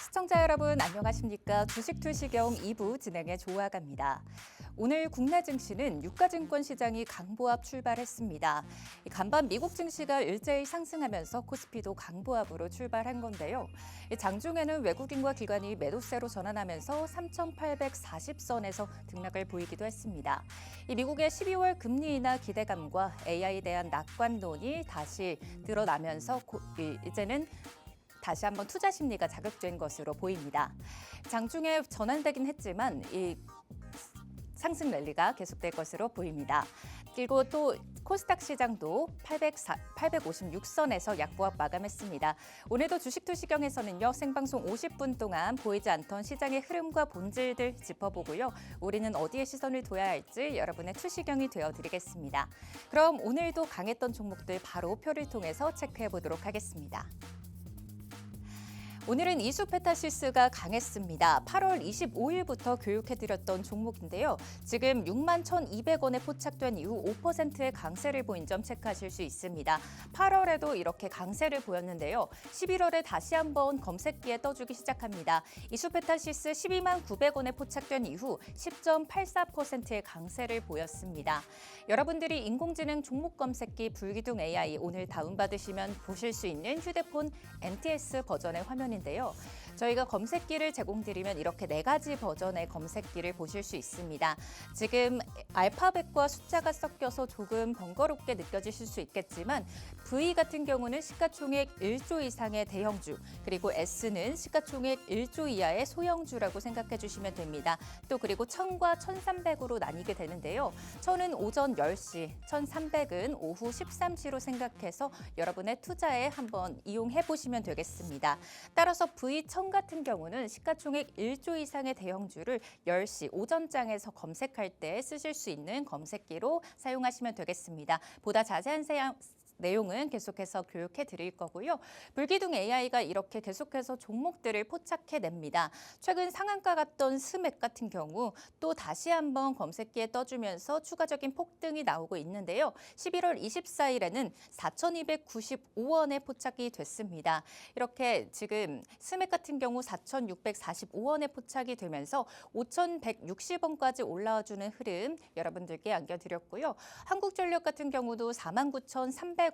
시청자 여러분 안녕하십니까? 주식투시경 2부 진행의 조아갑니다. 오늘 국내 증시는 유가증권 시장이 강보합 출발했습니다. 간밤 미국 증시가 일제히 상승하면서 코스피도 강보합으로 출발한 건데요. 장중에는 외국인과 기관이 매도세로 전환하면서 3,840선에서 등락을 보이기도 했습니다. 미국의 12월 금리 인하 기대감과 AI에 대한 낙관론이 다시 드러나면서 이제는 다시 한번 투자 심리가 자극된 것으로 보입니다. 장중에 전환되긴 했지만 이 상승 랠리가 계속될 것으로 보입니다. 그리고 또 코스닥 시장도 856선에서 약보합 마감했습니다. 오늘도 주식투시경에서는요, 생방송 50분 동안 보이지 않던 시장의 흐름과 본질들 짚어보고요. 우리는 어디에 시선을 둬야 할지 여러분의 투시경이 되어드리겠습니다. 그럼 오늘도 강했던 종목들 바로 표를 통해서 체크해 보도록 하겠습니다. 오늘은 이수페타시스가 강했습니다. 8월 25일부터 교육해드렸던 종목인데요. 지금 61,200원에 포착된 이후 5%의 강세를 보인 점 체크하실 수 있습니다. 8월에도 이렇게 강세를 보였는데요. 11월에 다시 한번 검색기에 떠주기 시작합니다. 이수페타시스 129,900원에 포착된 이후 10.84%의 강세를 보였습니다. 여러분들이 인공지능 종목 검색기 불기둥 AI 오늘 다운받으시면 보실 수 있는 휴대폰 NTS 버전의 화면인데요. 저희가 검색기를 제공드리면 이렇게 4가지 버전의 검색기를 보실 수 있습니다. 지금 알파벳과 숫자가 섞여서 조금 번거롭게 느껴지실 수 있겠지만 V 같은 경우는 시가총액 1조 이상의 대형주, 그리고 S는 시가총액 1조 이하의 소형주라고 생각해 주시면 됩니다. 또 그리고 1000과 1300으로 나뉘게 되는데요. 1000은 오전 10시, 1300은 오후 13시로 생각해서 여러분의 투자에 한번 이용해 보시면 되겠습니다. 따라서 V1000 같은 경우는 시가총액 1조 이상의 대형주를 10시 오전장에서 검색할 때 쓰실 수 있는 검색기로 사용하시면 되겠습니다. 보다 자세한 내용은 계속해서 교육해 드릴 거고요. 불기둥 AI가 이렇게 계속해서 종목들을 포착해냅니다. 최근 상한가 갔던 스맥 같은 경우 또 다시 한번 검색기에 떠주면서 추가적인 폭등이 나오고 있는데요. 11월 24일에는 4,295원에 포착이 됐습니다. 이렇게 지금 스맥 같은 경우 4,645원에 포착이 되면서 5,160원까지 올라와주는 흐름 여러분들께 안겨드렸고요. 한국전력 같은 경우도 49,300원에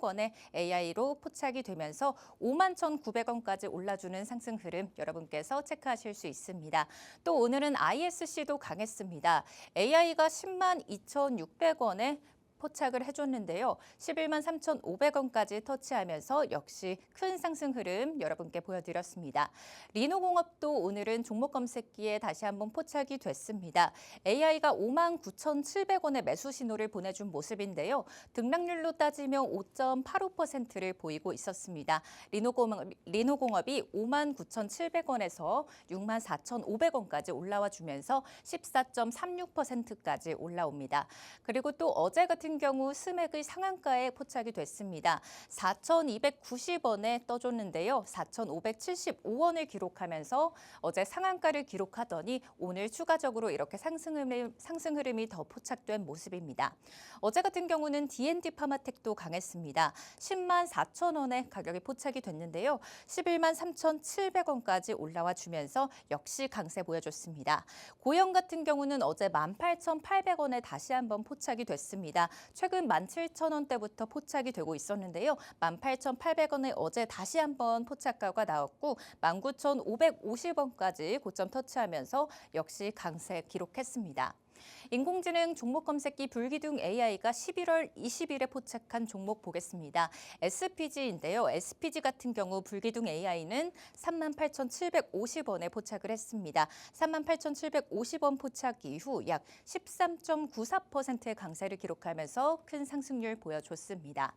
AI로 포착이 되면서 51,900원까지 올라주는 상승 흐름 여러분께서 체크하실 수 있습니다. 또 오늘은 ISC도 강했습니다. AI가 102,600원에 포착을 해줬는데요. 113,500원까지 터치하면서 역시 큰 상승 흐름 여러분께 보여드렸습니다. 리노공업도 오늘은 종목 검색기에 다시 한번 포착이 됐습니다. AI가 59,700원의 매수 신호를 보내준 모습인데요. 등락률로 따지면 5.85%를 보이고 있었습니다. 리노공업이 59,700원에서 64,500원까지 올라와 주면서 14.36%까지 올라옵니다. 그리고 또 어제 같은 경우 스맥의 상한가에 포착이 됐습니다. 4,290원에 떠줬는데요. 4,575원을 기록하면서 어제 상한가를 기록하더니 오늘 추가적으로 이렇게 상승 흐름이 더 포착된 모습입니다. 어제 같은 경우는 D&D 파마텍도 강했습니다. 10만 4천원에 가격이 포착이 됐는데요. 11만 3,700원까지 올라와 주면서 역시 강세 보여줬습니다. 고영 같은 경우는 어제 18,800원에 다시 한번 포착이 됐습니다. 최근 17,000원대부터 포착이 되고 있었는데요. 18,800원에 어제 다시 한번 포착가가 나왔고 19,550원까지 고점 터치하면서 역시 강세 기록했습니다. 인공지능 종목 검색기 불기둥 AI가 11월 20일에 포착한 종목 보겠습니다. SPG인데요. SPG 같은 경우 불기둥 AI는 38,750원에 포착을 했습니다. 38,750원 포착 이후 약 13.94%의 강세를 기록하면서 큰 상승률 보여줬습니다.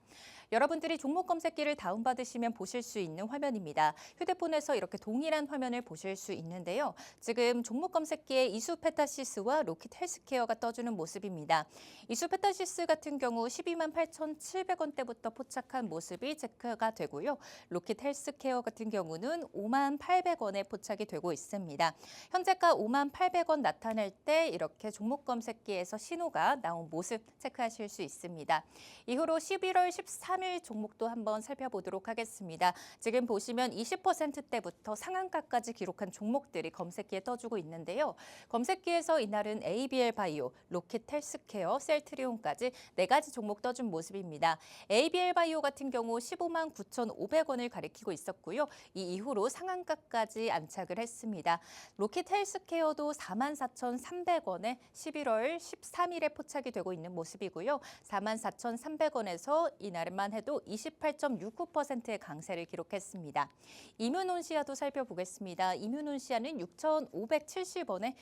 여러분들이 종목 검색기를 다운받으시면 보실 수 있는 화면입니다. 휴대폰에서 이렇게 동일한 화면을 보실 수 있는데요. 지금 종목 검색기에 이수페타시스와 로킷 헬스케어 헬스케어가 떠주는 모습입니다. 이수페타시스 같은 경우 12만 8,700원대부터 포착한 모습이 체크가 되고요. 로킷 헬스케어 같은 경우는 5만 800원에 포착이 되고 있습니다. 현재가 5만 800원 나타낼 때 이렇게 종목 검색기에서 신호가 나온 모습 체크하실 수 있습니다. 이후로 11월 13일 종목도 한번 살펴보도록 하겠습니다. 지금 보시면 20%대부터 상한가까지 기록한 종목들이 검색기에 떠주고 있는데요. 검색기에서 이날은 ABL 바이오, 로킷 헬스케어, 셀트리온까지 4가지 종목 떠준 모습입니다. ABL 바이오 같은 경우 15만 9,500원을 가리키고 있었고요. 이 이후로 상한가까지 안착을 했습니다. 로킷 헬스케어도 4만 4,300원에 11월 13일에 포착이 되고 있는 모습이고요. 4만 4,300원에서 이날만 해도 28.69%의 강세를 기록했습니다. 이뮤논시아도 살펴보겠습니다. 이뮤논시아는 6,570원에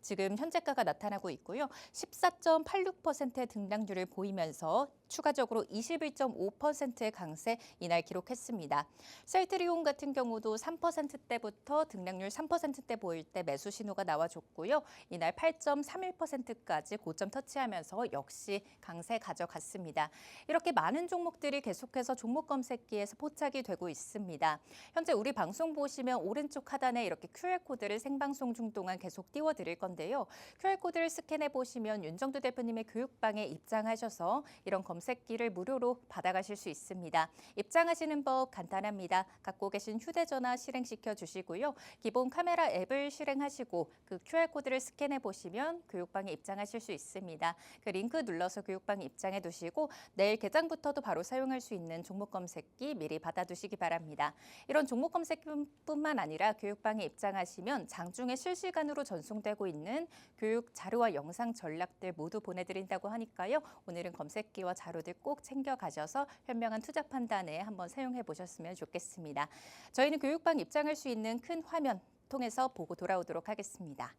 지금 현재가가 나타나고 있고요. 14.86%의 등락률을 보이면서 추가적으로 21.5%의 강세 이날 기록했습니다. 셀트리온 같은 경우도 3%대부터 등락률 3%대 보일 때 매수 신호가 나와줬고요. 이날 8.31%까지 고점 터치하면서 역시 강세 가져갔습니다. 이렇게 많은 종목들이 계속해서 종목 검색기에서 포착이 되고 있습니다. 현재 우리 방송 보시면 오른쪽 하단에 이렇게 QR코드를 생방송 중 동안 계속 띄워드릴 건데요. QR코드를 스캔해 보시면 윤정두 대표님의 교육방에 입장하셔서 이런 검색기를 무료로 받아가실 수 있습니다. 입장하시는 법 간단합니다. 갖고 계신 휴대전화 실행시켜 주시고요. 기본 카메라 앱을 실행하시고 그 QR코드를 스캔해 보시면 교육방에 입장하실 수 있습니다. 그 링크 눌러서 교육방에 입장해 두시고 내일 개장부터도 바로 사용할 수 있는 종목 검색기 미리 받아두시기 바랍니다. 이런 종목 검색뿐만 아니라 교육방에 입장하시면 장중에 실시간으로 전송되고 있는 교육 자료와 영상 전략들 모두 보내드린다고 하니까요. 오늘은 검색기와 자료들 꼭 챙겨가셔서 현명한 투자 판단에 한번 사용해 보셨으면 좋겠습니다. 저희는 교육방 입장할 수 있는 큰 화면 통해서 보고 돌아오도록 하겠습니다.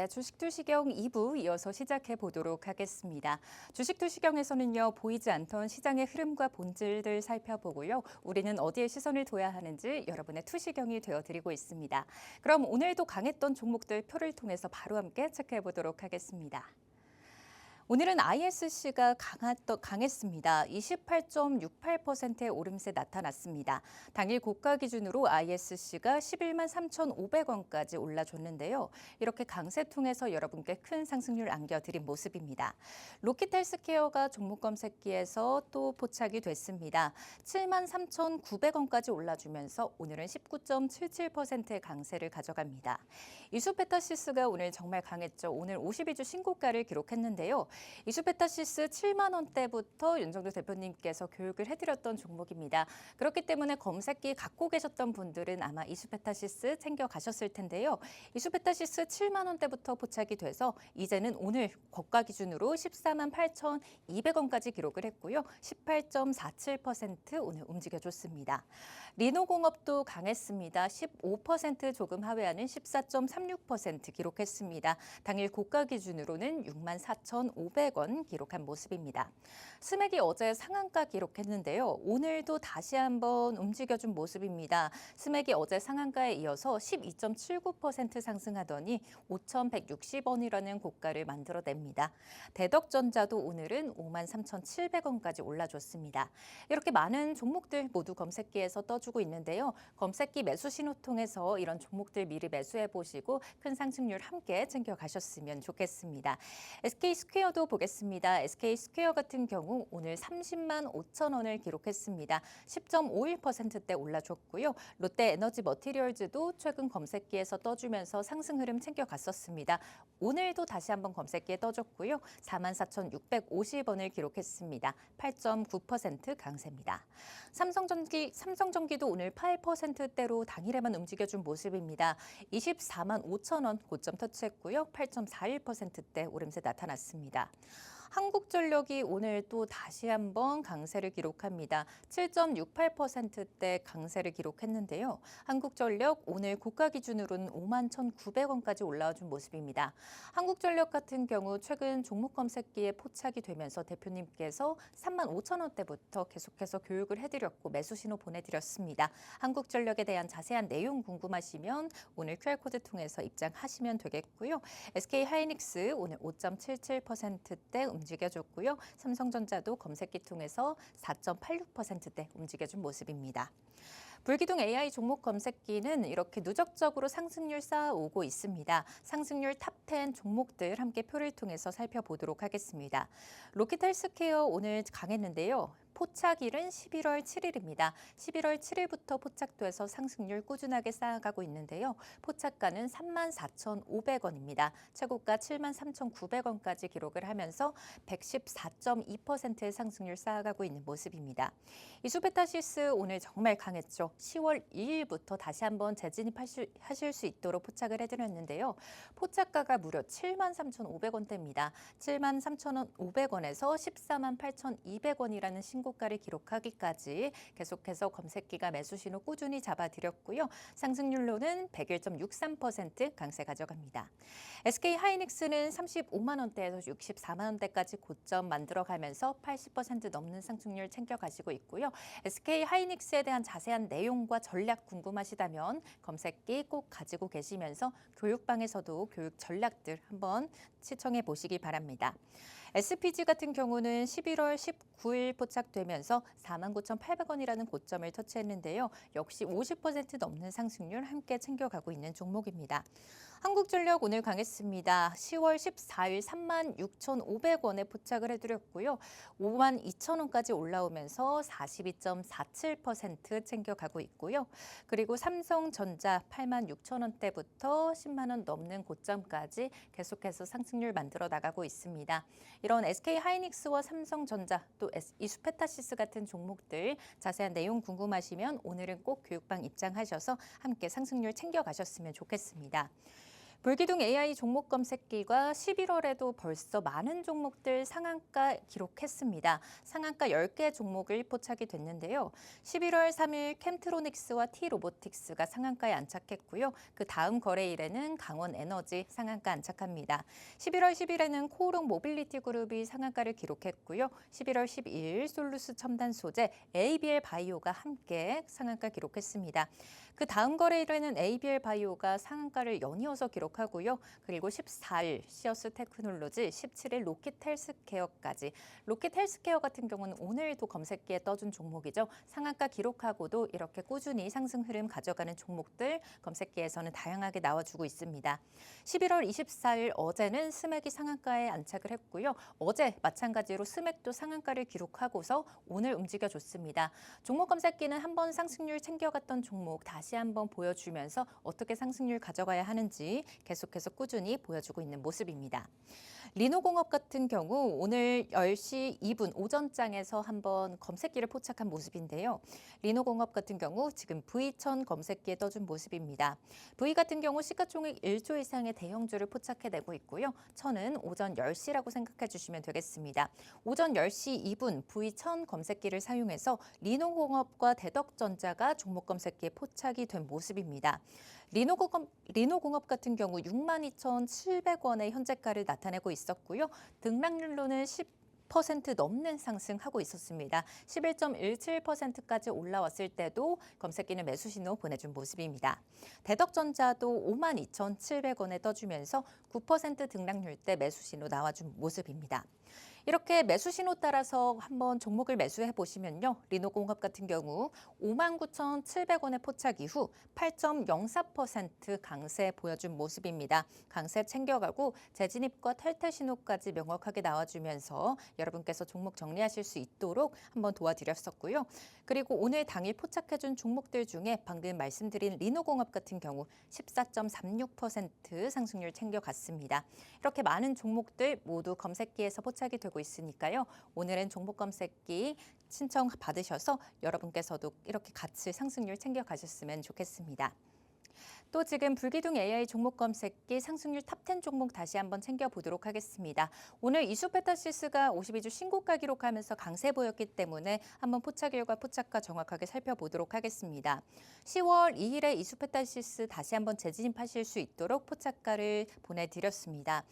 네, 주식투시경 2부 이어서 시작해 보도록 하겠습니다. 주식투시경에서는요, 보이지 않던 시장의 흐름과 본질들 살펴보고요. 우리는 어디에 시선을 둬야 하는지 여러분의 투시경이 되어드리고 있습니다. 그럼 오늘도 강했던 종목들 표를 통해서 바로 함께 체크해 보도록 하겠습니다. 오늘은 ISC가 강했습니다. 28.68%의 오름세 나타났습니다. 당일 고가 기준으로 ISC가 11만 3,500원까지 올라줬는데요. 이렇게 강세 통해서 여러분께 큰 상승률 안겨드린 모습입니다. 로킷 헬스케어가 종목 검색기에서 또 포착이 됐습니다. 7만 3,900원까지 올라주면서 오늘은 19.77%의 강세를 가져갑니다. 이수페타시스가 오늘 정말 강했죠. 오늘 52주 신고가를 기록했는데요. 이슈페타시스 7만 원대부터 윤정주 대표님께서 교육을 해드렸던 종목입니다. 그렇기 때문에 검색기 갖고 계셨던 분들은 아마 이슈페타시스 챙겨가셨을 텐데요. 이슈페타시스 7만 원대부터 포착이 돼서 이제는 오늘 고가 기준으로 14만 8,200원까지 기록을 했고요. 18.47% 오늘 움직여줬습니다. 리노공업도 강했습니다. 15% 조금 하회하는 14.36% 기록했습니다. 당일 고가 기준으로는 64,500원 기록한 모습입니다. 스맥이 어제 상한가 기록했는데요. 오늘도 다시 한번 움직여준 모습입니다. 스맥이 어제 상한가에 이어서 12.79% 상승하더니 5,160원이라는 고가를 만들어냅니다. 대덕전자도 오늘은 53,700원까지 올라줬습니다. 이렇게 많은 종목들 모두 검색기에서 떠주고 있는데요. 검색기 매수 신호 통해서 이런 종목들 미리 매수해 보시고 큰 상승률 함께 챙겨가셨으면 좋겠습니다. SK스퀘어도 보겠습니다. SK스퀘어 같은 경우 오늘 30만 5천 원을 기록했습니다. 10.51%대 올라줬고요. 롯데에너지 머티리얼즈도 최근 검색기에서 떠주면서 상승 흐름 챙겨갔었습니다. 오늘도 다시 한번 검색기에 떠줬고요. 44,650원을 기록했습니다. 8.9% 강세입니다. 삼성전기도 오늘 8%대로 당일에만 움직여준 모습입니다. 24만 5천 원 고점 터치했고요. 8.41%대 오름세 나타났습니다. 한국전력이 오늘 또 다시 한번 강세를 기록합니다. 7.68%대 강세를 기록했는데요. 한국전력 오늘 고가 기준으로는 51,900원까지 올라와준 모습입니다. 한국전력 같은 경우 최근 종목 검색기에 포착이 되면서 대표님께서 35,000원대부터 계속해서 교육을 해드렸고 매수 신호 보내드렸습니다. 한국전력에 대한 자세한 내용 궁금하시면 오늘 QR코드 통해서 입장하시면 되겠고요. SK하이닉스 오늘 5.77%대 움직여줬고요. 삼성전자도 검색기 통해서 4.86%대 움직여준 모습입니다. 불기둥 AI 종목 검색기는 이렇게 누적적으로 상승률 쌓아오고 있습니다. 상승률 탑10 종목들 함께 표를 통해서 살펴보도록 하겠습니다. 로키텔스케어 오늘 강했는데요. 포착일은 11월 7일입니다. 11월 7일부터 포착돼서 상승률 꾸준하게 쌓아가고 있는데요. 포착가는 34,500원입니다. 최고가 73,900원까지 기록을 하면서 114.2%의 상승률 쌓아가고 있는 모습입니다. 이슈페타시스 오늘 정말 강했죠. 10월 2일부터 다시 한번 재진입하실 수 있도록 포착을 해드렸는데요. 포착가가 무려 73,500원대입니다. 73,500원에서 148,200원이라는 신고가를 기록하기까지 계속해서 검색기가 매수 신호 꾸준히 잡아드렸고요. 상승률로는 101.63% 강세 가져갑니다. SK하이닉스는 35만 원대에서 64만 원대까지 고점 만들어가면서 80% 넘는 상승률 챙겨가시고 있고요. SK하이닉스에 대한 자세한 내용과 전략 궁금하시다면 검색기 꼭 가지고 계시면서 교육방에서도 교육 전략들 한번 시청해 보시기 바랍니다. SPG 같은 경우는 11월 19일 포착되면서 49,800원이라는 고점을 터치했는데요. 역시 50% 넘는 상승률 함께 챙겨가고 있는 종목입니다. 한국전력 오늘 강했습니다. 10월 14일 36,500원에 포착을 해드렸고요. 52,000원까지 올라오면서 42.47% 챙겨가고 있고요. 그리고 삼성전자 86,000원대부터 10만 원 넘는 고점까지 계속해서 상승률 만들어 나가고 있습니다. 이런 SK하이닉스와 삼성전자 또 이슈페타시스 같은 종목들 자세한 내용 궁금하시면 오늘은 꼭 교육방 입장하셔서 함께 상승률 챙겨가셨으면 좋겠습니다. 불기둥 AI 종목 검색기가 11월에도 벌써 많은 종목들 상한가 기록했습니다. 상한가 10개 종목을 포착이 됐는데요. 11월 3일 캠트로닉스와 T로보틱스가 상한가에 안착했고요. 그 다음 거래일에는 강원에너지 상한가 안착합니다. 11월 10일에는 코오롱 모빌리티 그룹이 상한가를 기록했고요. 11월 12일 솔루스 첨단 소재 ABL 바이오가 함께 상한가 기록했습니다. 그 다음 거래일에는 ABL 바이오가 상한가를 연이어서 기록하고요. 그리고 14일 시어스 테크놀로지, 17일 로킷헬스케어까지. 로킷헬스케어 같은 경우는 오늘도 검색기에 떠준 종목이죠. 상한가 기록하고도 이렇게 꾸준히 상승 흐름 가져가는 종목들 검색기에서는 다양하게 나와주고 있습니다. 11월 24일 어제는 스맥이 상한가에 안착을 했고요. 어제 마찬가지로 스맥도 상한가를 기록하고서 오늘 움직여줬습니다. 종목 검색기는 한번 상승률 챙겨갔던 종목 다시 한번 보여주면서 어떻게 상승률 가져가야 하는지 계속해서 꾸준히 보여주고 있는 모습입니다. 리노공업 같은 경우 오늘 10시 2분 오전장에서 한번 검색기를 포착한 모습인데요. 리노공업 같은 경우 지금 V1000 검색기에 떠준 모습입니다. V 같은 경우 시가총액 1조 이상의 대형주를 포착해내고 있고요. 1000은 오전 10시라고 생각해 주시면 되겠습니다. 오전 10시 2분 V1000 검색기를 사용해서 리노공업과 대덕전자가 종목 검색기에 포착이 된 모습입니다. 리노공업 같은 경우 62,700원의 현재가를 나타내고 있었고요. 등락률로는 10% 넘는 상승하고 있었습니다. 11.17%까지 올라왔을 때도 검색기는 매수 신호 보내준 모습입니다. 대덕전자도 52,700원에 떠주면서 9% 등락률 때 매수 신호 나와준 모습입니다. 이렇게 매수 신호 따라서 한번 종목을 매수해 보시면요. 리노공업 같은 경우 59,700원의 포착 이후 8.04% 강세 보여준 모습입니다. 강세 챙겨가고 재진입과 탈퇴 신호까지 명확하게 나와주면서 여러분께서 종목 정리하실 수 있도록 한번 도와드렸었고요. 그리고 오늘 당일 포착해준 종목들 중에 방금 말씀드린 리노공업 같은 경우 14.36% 상승률 챙겨갔습니다. 이렇게 많은 종목들 모두 검색기에서 포착이 되고 있으니까요. 오늘은 종목 검색기 신청 받으셔서 여러분께서도 이렇게 같이 상승률 챙겨가셨으면 좋겠습니다. 또 지금 불기둥 AI 종목 검색기 상승률 탑10 종목 다시 한번 챙겨보도록 하겠습니다. 오늘 이수페타시스가 52주 신고가 기록하면서 강세 보였기 때문에 한번 포착일과 포착가 정확하게 살펴보도록 하겠습니다. 10월 2일에 이수페타시스 다시 한번 재진입하실 수 있도록 포착가를 보내드렸습니다.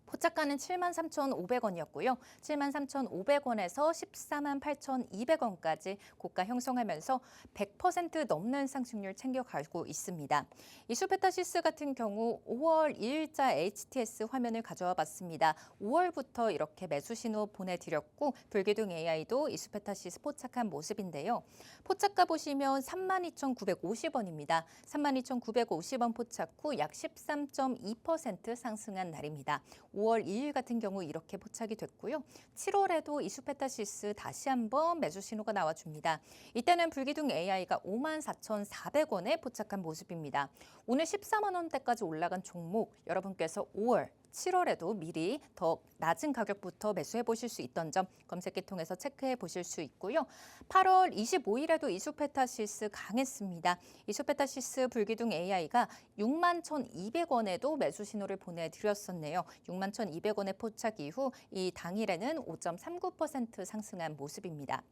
포착가는 73,500원이었고요. 73,500원에서 148,200원까지 고가 형성하면서 100% 넘는 상승률 챙겨가고 있습니다. 이수페타시스 같은 경우 5월 2일자 HTS 화면을 가져와 봤습니다. 5월부터 이렇게 매수 신호 보내드렸고 불기둥 AI도 이수페타시스 포착한 모습인데요. 포착가 보시면 32,950원입니다. 32,950원 포착 후 약 13.2% 상승한 날입니다. 5월 2일 같은 경우 이렇게 포착이 됐고요. 7월에도 이수페타시스 다시 한번 매수 신호가 나와줍니다. 이때는 불기둥 AI가 54,400원에 포착한 모습입니다. 오늘 14만 원대까지 올라간 종목 여러분께서 5월 7월에도 미리 더 낮은 가격부터 매수해 보실 수 있던 점 검색기 통해서 체크해 보실 수 있고요. 8월 25일에도 이수페타시스 강했습니다. 이수페타시스 불기둥 AI가 61,200원에도 매수 신호를 보내드렸었네요. 61,200원의 포착 이후 이 당일에는 5.39% 상승한 모습입니다.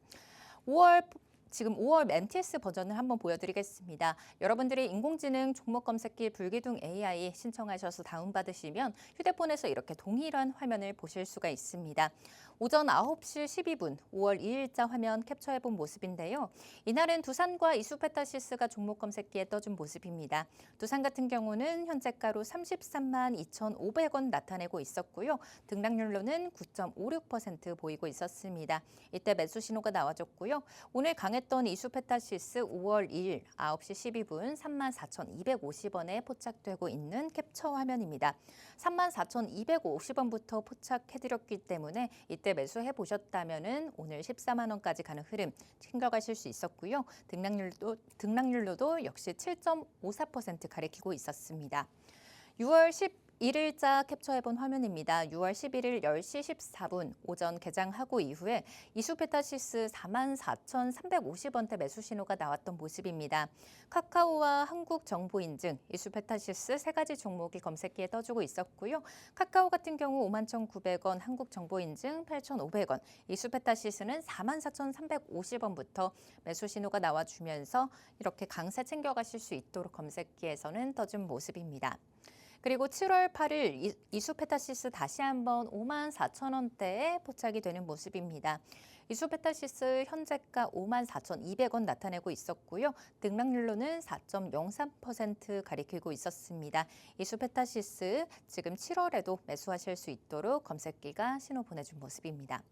지금 5월 MTS 버전을 한번 보여드리겠습니다. 여러분들이 인공지능 종목 검색기 불기둥 AI 신청하셔서 다운받으시면 휴대폰에서 이렇게 동일한 화면을 보실 수가 있습니다. 오전 9시 12분 5월 2일자 화면 캡처해본 모습인데요. 이날은 두산과 이수페타시스가 종목 검색기에 떠준 모습입니다. 두산 같은 경우는 현재가로 33만 2,500원 나타내고 있었고요. 등락률로는 9.56% 보이고 있었습니다. 이때 매수 신호가 나와줬고요. 오늘 강했던 이수페타시스 5월 2일 9시 12분 34,250원에 포착되고 있는 캡처 화면입니다. 34,250원부터 포착해드렸기 때문에 이때 매수해 보셨다면은 오늘 14만 원까지 가는 흐름 챙겨가실 수 있었고요. 등락률로도 역시 7.54% 가리키고 있었습니다. 6월 11일자 캡처해본 화면입니다. 6월 11일 10시 14분 오전 개장하고 이후에 이수페타시스 44,350원대 매수 신호가 나왔던 모습입니다. 카카오와 한국정보인증, 이수페타시스 세 가지 종목이 검색기에 떠주고 있었고요. 카카오 같은 경우 51,900원, 한국정보인증 8,500원, 이수페타시스는 44,350원부터 매수 신호가 나와주면서 이렇게 강세 챙겨가실 수 있도록 검색기에서는 떠준 모습입니다. 그리고 7월 8일 이수페타시스 다시 한번 54,000원대에 포착이 되는 모습입니다. 이수페타시스 현재가 54,200원 나타내고 있었고요. 등락률로는 4.03% 가리키고 있었습니다. 이수페타시스 지금 7월에도 매수하실 수 있도록 검색기가 신호 보내준 모습입니다.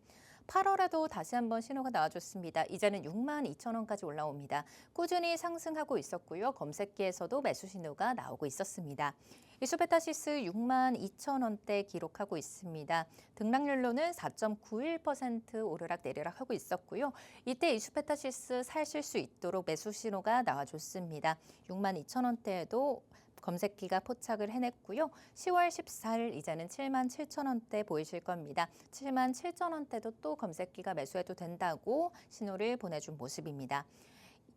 8월에도 다시 한번 신호가 나와줬습니다. 이제는 62,000원까지 올라옵니다. 꾸준히 상승하고 있었고요. 검색기에서도 매수 신호가 나오고 있었습니다. 이수페타시스 62,000원대 기록하고 있습니다. 등락률로는 4.91% 오르락 내리락 하고 있었고요. 이때 이수페타시스 사실 수 있도록 매수 신호가 나와줬습니다. 62,000원대에도 검색기가 포착을 해냈고요. 10월 14일 이제는 77,000원대 보이실 겁니다. 77,000원대도 또 검색기가 매수해도 된다고 신호를 보내준 모습입니다.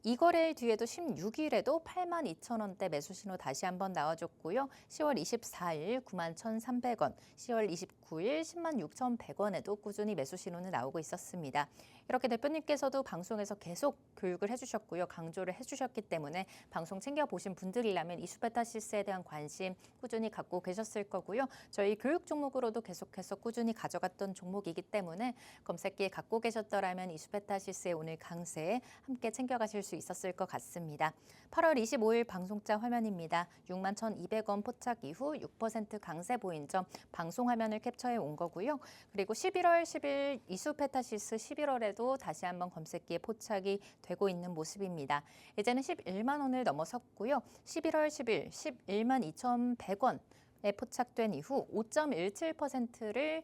이 거래일 뒤에도 16일에도 82,000원대 매수 신호 다시 한번 나와줬고요. 10월 24일 91,300원, 10월 29일 106,100원에도 꾸준히 매수 신호는 나오고 있었습니다. 이렇게 대표님께서도 방송에서 계속 교육을 해주셨고요. 강조를 해주셨기 때문에 방송 챙겨보신 분들이라면 이수페타시스에 대한 관심 꾸준히 갖고 계셨을 거고요. 저희 교육 종목으로도 계속해서 꾸준히 가져갔던 종목이기 때문에 검색기에 갖고 계셨더라면 이수페타시스의 오늘 강세 함께 챙겨가실 수 있었을 것 같습니다. 8월 25일 방송자 화면입니다. 61,200원 포착 이후 6% 강세 보인 점 방송 화면을 캡처해 온 거고요. 그리고 11월 10일 이수페타시스 11월에도 다시 한번 검색기에 포착이 되고 있는 모습입니다. 이제는 11만 원을 넘어섰고요. 11월 10일 11만 2,100원 에 포착된 이후 5.17%의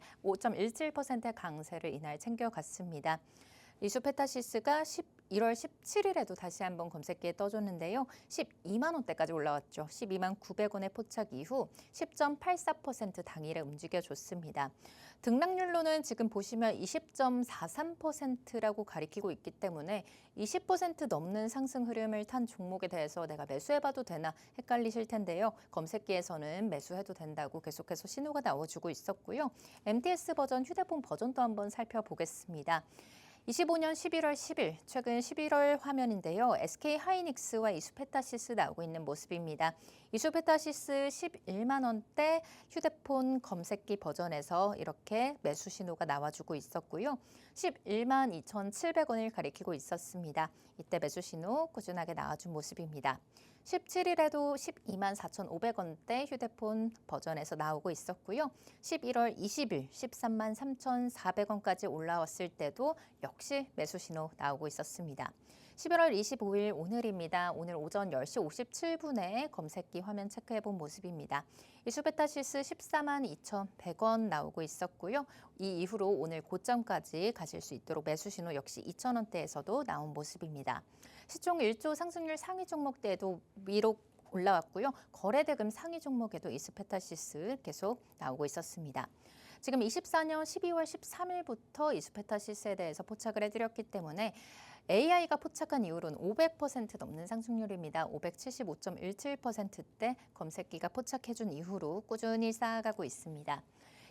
강세를 이날 챙겨갔습니다. 이수페타시스가 1월 17일에도 다시 한번 검색기에 떠줬는데요. 12만 원대까지 올라왔죠. 12만 900원의 포착 이후 10.84% 당일에 움직여줬습니다. 등락률로는 지금 보시면 20.43%라고 가리키고 있기 때문에 20% 넘는 상승 흐름을 탄 종목에 대해서 내가 매수해봐도 되나 헷갈리실 텐데요. 검색기에서는 매수해도 된다고 계속해서 신호가 나와주고 있었고요. MTS 버전, 휴대폰 버전도 한번 살펴보겠습니다. 25년 11월 10일, 최근 11월 화면인데요. SK 하이닉스와 이수페타시스 나오고 있는 모습입니다. 이수페타시스 11만 원대 휴대폰 검색기 버전에서 이렇게 매수 신호가 나와주고 있었고요. 11만 2,700원을 가리키고 있었습니다. 이때 매수 신호 꾸준하게 나와준 모습입니다. 17일에도 12만 4,500원대 휴대폰 버전에서 나오고 있었고요. 11월 20일 13만 3,400원까지 올라왔을 때도 역시 매수 신호 나오고 있었습니다. 11월 25일 오늘입니다. 오늘 오전 10시 57분에 검색기 화면 체크해본 모습입니다. 이수페타시스 14만 2,100원 나오고 있었고요. 이 이후로 오늘 고점까지 가실 수 있도록 매수 신호 역시 2,000원대에서도 나온 모습입니다. 시총 1조 상승률 상위 종목대에도 위로 올라왔고요. 거래대금 상위 종목에도 이수페타시스 계속 나오고 있었습니다. 지금 24년 12월 13일부터 이수페타시스에 대해서 포착을 해드렸기 때문에 AI가 포착한 이후로는 500% 넘는 상승률입니다. 575.17%대 검색기가 포착해준 이후로 꾸준히 쌓아가고 있습니다.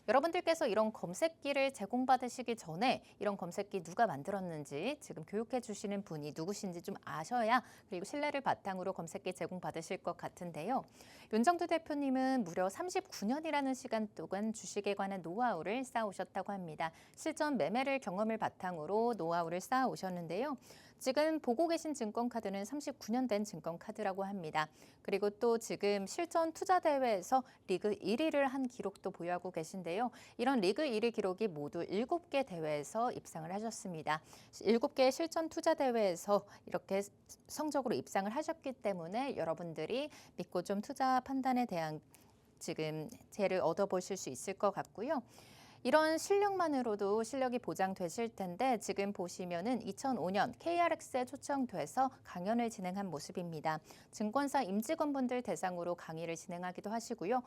여러분들께서 이런 검색기를 제공받으시기 전에 이런 검색기 누가 만들었는지 지금 교육해 주시는 분이 누구신지 좀 아셔야 그리고 신뢰를 바탕으로 검색기 제공받으실 것 같은데요. 윤정두 대표님은 무려 39년이라는 시간 동안 주식에 관한 노하우를 쌓아오셨다고 합니다. 실전 매매를 경험을 바탕으로 노하우를 쌓아오셨는데요. 지금 보고 계신 증권카드는 39년 된 증권카드라고 합니다. 그리고 또 지금 실전 투자대회에서 리그 1위를 한 기록도 보유하고 계신데요. 이런 리그 1위 기록이 모두 7개 대회에서 입상을 하셨습니다. 7개의 실전 투자대회에서 이렇게 성적으로 입상을 하셨기 때문에 여러분들이 믿고 좀 투자 판단에 대한 지금 재를 얻어보실 수 있을 것 같고요. 이런 실력만으로도 실력이 보장되실 텐데 지금 보시면은 2005년 KRX에 초청돼서 강연을 진행한 모습입니다. 증권사 임직원분들 대상으로 강의를 진행하기도 하시고요.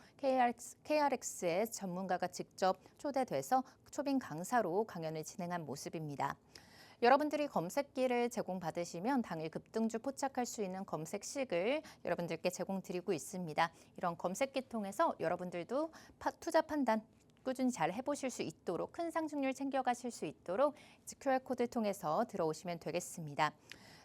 KRX의 전문가가 직접 초대돼서 초빙 강사로 강연을 진행한 모습입니다. 여러분들이 검색기를 제공받으시면 당일 급등주 포착할 수 있는 검색식을 여러분들께 제공드리고 있습니다. 이런 검색기 통해서 여러분들도 투자 판단 꾸준히 잘 해보실 수 있도록 큰 상승률 챙겨가실 수 있도록 QR코드 통해서 들어오시면 되겠습니다.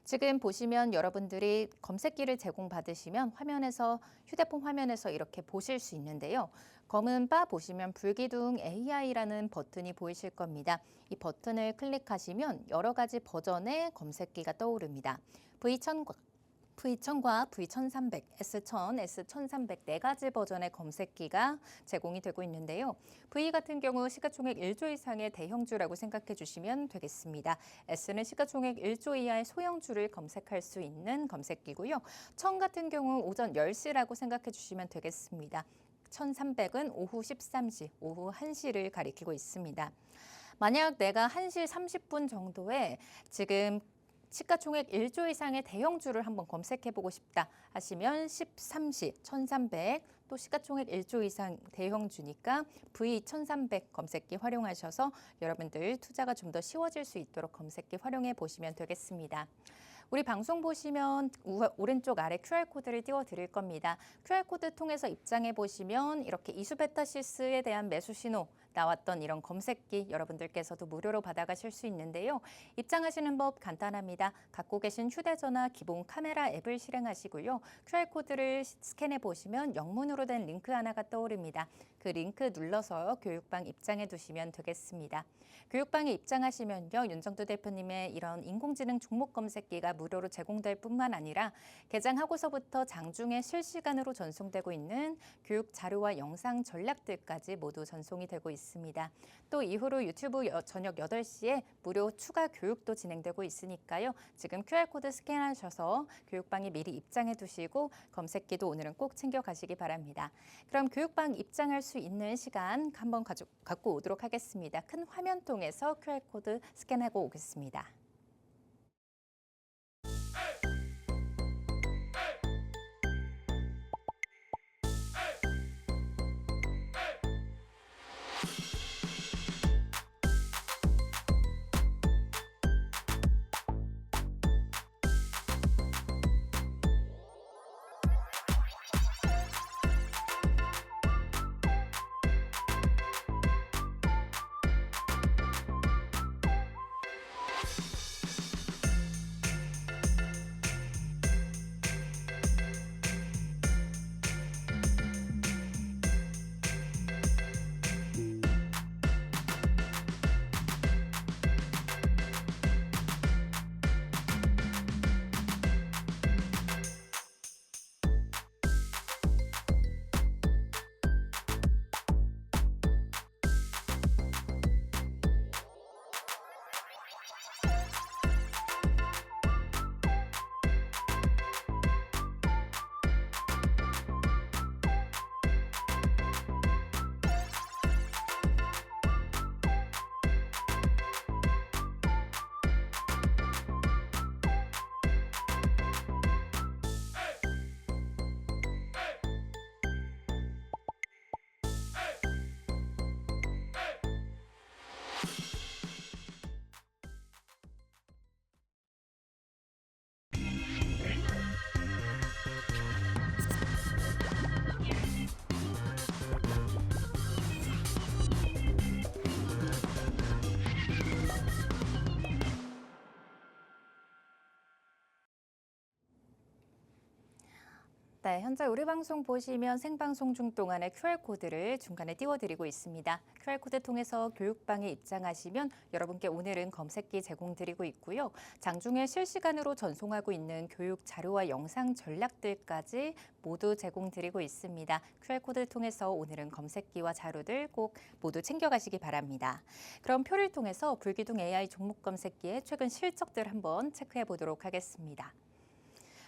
지금 보시면 여러분들이 검색기를 제공받으시면 화면에서 휴대폰 화면에서 이렇게 보실 수 있는데요. 검은 바 보시면 불기둥 AI라는 버튼이 보이실 겁니다. 이 버튼을 클릭하시면 여러 가지 버전의 검색기가 떠오릅니다. V1000과 V1300, S1000, S1300 네 가지 버전의 검색기가 제공이 되고 있는데요. V 같은 경우 시가총액 1조 이상의 대형주라고 생각해 주시면 되겠습니다. S는 시가총액 1조 이하의 소형주를 검색할 수 있는 검색기고요. 1000 같은 경우 오전 10시라고 생각해 주시면 되겠습니다. 1300은 오후 13시, 오후 1시를 가리키고 있습니다. 만약 내가 1시 30분 정도에 지금 시가총액 1조 이상의 대형주를 한번 검색해보고 싶다 하시면 13시 1300, 또 시가총액 1조 이상 대형주니까 V1300 검색기 활용하셔서 여러분들 투자가 좀 더 쉬워질 수 있도록 검색기 활용해 보시면 되겠습니다. 우리 방송 보시면 오른쪽 아래 QR코드를 띄워드릴 겁니다. QR코드 통해서 입장해 보시면 이렇게 이수베타시스에 대한 매수 신호 나왔던 이런 검색기 여러분들께서도 무료로 받아가실 수 있는데요. 입장하시는 법 간단합니다. 갖고 계신 휴대전화 기본 카메라 앱을 실행하시고요. QR코드를 스캔해 보시면 영문으로 된 링크 하나가 떠오릅니다. 그 링크 눌러서 교육방 입장해 두시면 되겠습니다. 교육방에 입장하시면요. 윤정두 대표님의 이런 인공지능 종목 검색기가 무료로 제공될 뿐만 아니라 개장하고서부터 장중에 실시간으로 전송되고 있는 교육 자료와 영상 전략들까지 모두 전송이 되고 있습니다. 또 이후로 유튜브 저녁 8시에 무료 추가 교육도 진행되고 있으니까요. 지금 QR코드 스캔하셔서 교육방에 미리 입장해 두시고 검색기도 오늘은 꼭 챙겨가시기 바랍니다. 그럼 교육방 입장할 수 있는 시간 한번 갖고 오도록 하겠습니다. 큰 화면 통해서 QR코드 스캔하고 오겠습니다. 네, 현재 우리 방송 보시면 생방송 중 동안의 QR코드를 중간에 띄워드리고 있습니다. QR코드 통해서 교육방에 입장하시면 여러분께 오늘은 검색기 제공드리고 있고요. 장중에 실시간으로 전송하고 있는 교육 자료와 영상 전략들까지 모두 제공드리고 있습니다. QR코드를 통해서 오늘은 검색기와 자료들 꼭 모두 챙겨가시기 바랍니다. 그럼 표를 통해서 불기둥 AI 종목 검색기의 최근 실적들 한번 체크해 보도록 하겠습니다.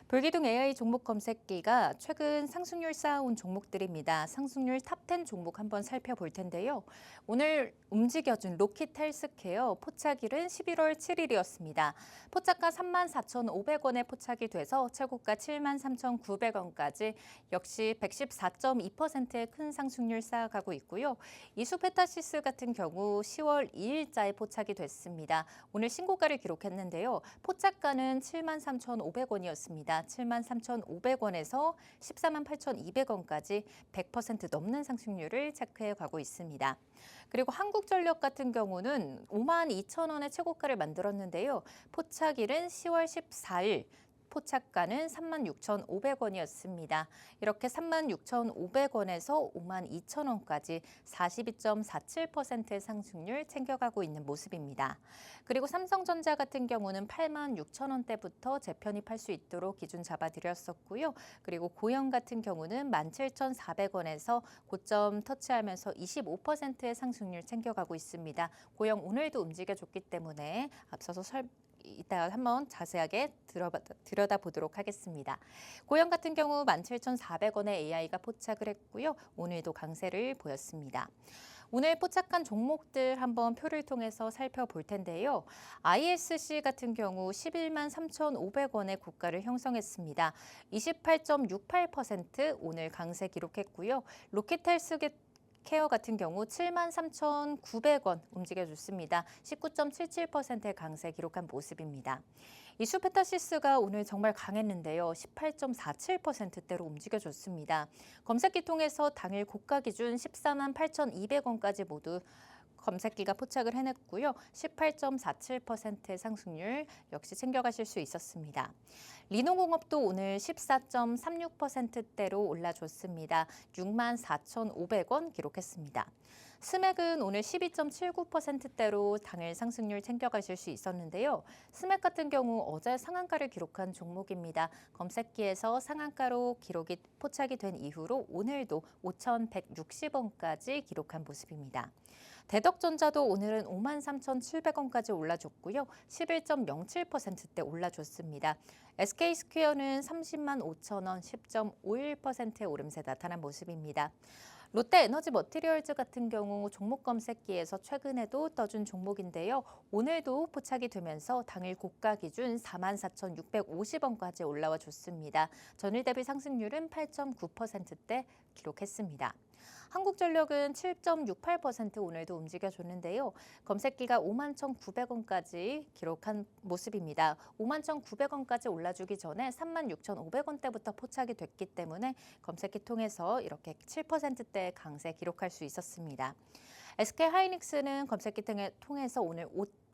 불기둥 AI 종목 검색기가 최근 상승률 쌓아온 종목들입니다. 상승률 탑10 종목 한번 살펴볼 텐데요. 오늘 움직여준 로킷 헬스케어 포착일은 11월 7일이었습니다. 포착가 34,500원에 포착이 돼서 최고가 73,900원까지 역시 114.2%의 큰 상승률 쌓아가고 있고요. 이수페타시스 같은 경우 10월 2일자에 포착이 됐습니다. 오늘 신고가를 기록했는데요. 포착가는 73,500원이었습니다. 73,500원에서 148,200원까지 100% 넘는 상승률을 체크해 가고 있습니다. 그리고 한국전력 같은 경우는 52,000원의 최고가를 만들었는데요. 포착일은 10월 14일. 포착가는 36,500원이었습니다. 이렇게 36,500원에서 52,000원까지 42.47%의 상승률 챙겨가고 있는 모습입니다. 그리고 삼성전자 같은 경우는 86,000원대부터 재편입할 수 있도록 기준 잡아드렸었고요. 그리고 고영 같은 경우는 17,400원에서 고점 터치하면서 25%의 상승률 챙겨가고 있습니다. 고영 오늘도 움직여줬기 때문에 앞서서 이따 한번 자세하게 들여다보도록 하겠습니다. 고영 같은 경우 17,400원에 AI가 포착을 했고요. 오늘도 강세를 보였습니다. 오늘 포착한 종목들 한번 표를 통해서 살펴볼 텐데요. ISC 같은 경우 11만 3,500원의 고가를 형성했습니다. 28.68% 오늘 강세 기록했고요. 로켓헬스 케어 같은 경우 7만 3,900원 움직여줬습니다. 19.77%의 강세 기록한 모습입니다. 이슈페타시스가 오늘 정말 강했는데요. 18.47%대로 움직여줬습니다. 검색기 통해서 당일 고가 기준 14만 8,200원까지 모두 검색기가 포착을 해냈고요. 18.47%의 상승률 역시 챙겨가실 수 있었습니다. 리노공업도 오늘 14.36%대로 올라줬습니다. 6만 4,500원 기록했습니다. 스맥은 오늘 12.79%대로 당일 상승률 챙겨가실 수 있었는데요. 스맥 같은 경우 어제 상한가를 기록한 종목입니다. 검색기에서 상한가로 기록이 포착이 된 이후로 오늘도 5,160원까지 기록한 모습입니다. 대덕전자도 오늘은 53,700원까지 올라줬고요. 11.07%대 올라줬습니다. SK스퀘어는 30만 5천원, 10.51%의 오름세 나타난 모습입니다. 롯데에너지머티리얼즈 같은 경우 종목 검색기에서 최근에도 떠준 종목인데요. 오늘도 포착이 되면서 당일 고가 기준 44,650원까지 올라와 줬습니다. 전일 대비 상승률은 8.9%대 기록했습니다. 한국전력은 7.68% 오늘도 움직여줬는데요. 검색기가 51,900원까지 기록한 모습입니다. 51,900원까지 올라주기 전에 36,500원대부터 포착이 됐기 때문에 검색기 통해서 이렇게 7%대 강세 기록할 수 있었습니다. SK하이닉스는 검색기 통해서 오늘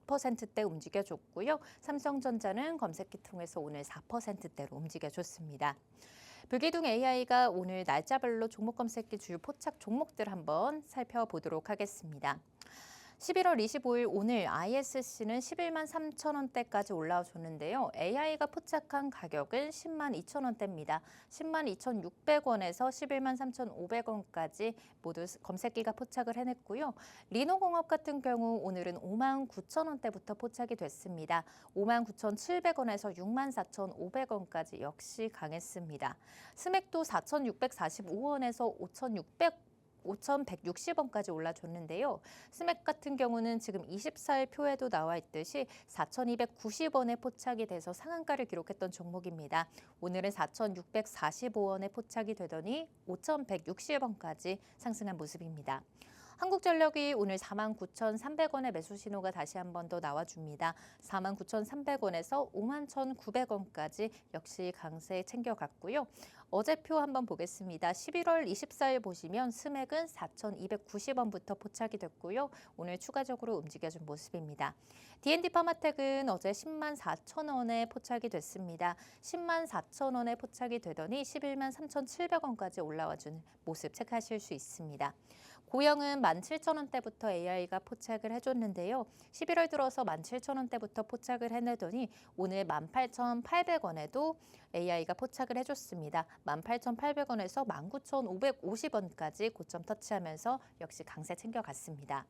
5%대 움직여줬고요. 삼성전자는 검색기 통해서 오늘 4%대로 움직여줬습니다. 불기둥 AI가 오늘 날짜별로 종목 검색기 주요 포착 종목들 한번 살펴보도록 하겠습니다. 11월 25일 오늘 ISC는 11만 3천원대까지 올라와줬는데요. AI가 포착한 가격은 10만 2천원대입니다. 10만 2,600원에서 11만 3,500원까지 모두 검색기가 포착을 해냈고요. 리노공업 같은 경우 오늘은 5만 9천원대부터 포착이 됐습니다. 5만 9,700원에서 6만 4,500원까지 역시 강했습니다. 스맥도 4,645원에서 5,160원까지 올라줬는데요. 스맥 같은 경우는 지금 24일 표에도 나와 있듯이 4,290원에 포착이 돼서 상한가를 기록했던 종목입니다. 오늘은 4,645원에 포착이 되더니 5,160원까지 상승한 모습입니다. 한국전력이 오늘 49,300원의 매수 신호가 다시 한 번 더 나와줍니다. 49,300원에서 51,900원까지 역시 강세 챙겨갔고요. 어제표 한번 보겠습니다. 11월 24일 보시면 스맥은 4,290원부터 포착이 됐고요. 오늘 추가적으로 움직여준 모습입니다. D&D파마텍은 어제 10만 4천원에 포착이 됐습니다. 10만 4천원에 포착이 되더니 11만 3,700원까지 올라와준 모습 체크하실 수 있습니다. 고영은 17,000원대부터 AI가 포착을 해줬는데요. 11월 들어서 17,000원대부터 포착을 해내더니 오늘 18,800원에도 AI가 포착을 해줬습니다. 18,800원에서 19,550원까지 고점 터치하면서 역시 강세 챙겨갔습니다.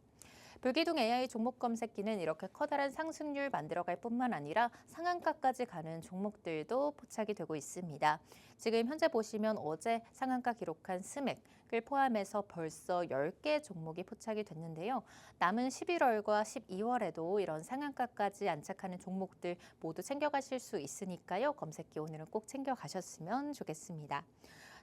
불기둥 AI 종목 검색기는 이렇게 커다란 상승률 만들어갈 뿐만 아니라 상한가까지 가는 종목들도 포착이 되고 있습니다. 지금 현재 보시면 어제 상한가 기록한 스맥을 포함해서 벌써 10개 종목이 포착이 됐는데요. 남은 11월과 12월에도 이런 상한가까지 안착하는 종목들 모두 챙겨가실 수 있으니까요. 검색기 오늘은 꼭 챙겨가셨으면 좋겠습니다.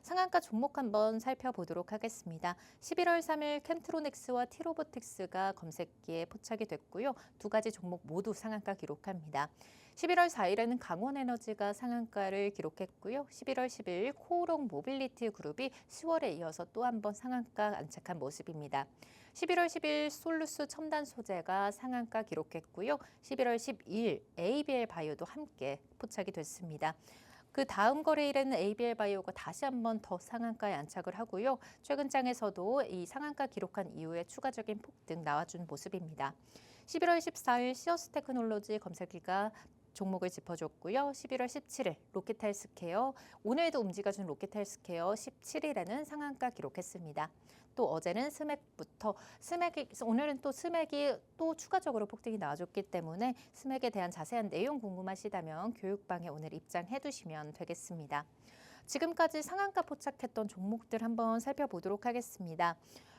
상한가 종목 한번 살펴보도록 하겠습니다. 11월 3일 캠트로닉스와 티로보틱스가 검색기에 포착이 됐고요. 두 가지 종목 모두 상한가 기록합니다. 11월 4일에는 강원에너지가 상한가를 기록했고요. 11월 10일 코오롱 모빌리티 그룹이 10월에 이어서 또 한 번 상한가 안착한 모습입니다. 11월 10일 솔루스 첨단 소재가 상한가 기록했고요. 11월 12일 ABL 바이오도 함께 포착이 됐습니다. 그 다음 거래일에는 ABL 바이오가 다시 한 번 더 상한가에 안착을 하고요. 최근 장에서도 이 상한가 기록한 이후에 추가적인 폭등 나와준 모습입니다. 11월 14일 시어스 테크놀로지 검색기가 종목을 짚어줬고요. 11월 17일 로켓헬스케어, 오늘도 움직여준 로켓헬스케어 17일에는 상한가 기록했습니다. 또 어제는 오늘은 또 스맥이 또 추가적으로 폭등이 나와줬기 때문에 스맥에 대한 자세한 내용 궁금하시다면 교육방에 오늘 입장해 두시면 되겠습니다. 지금까지 상한가 포착했던 종목들 한번 살펴보도록 하겠습니다.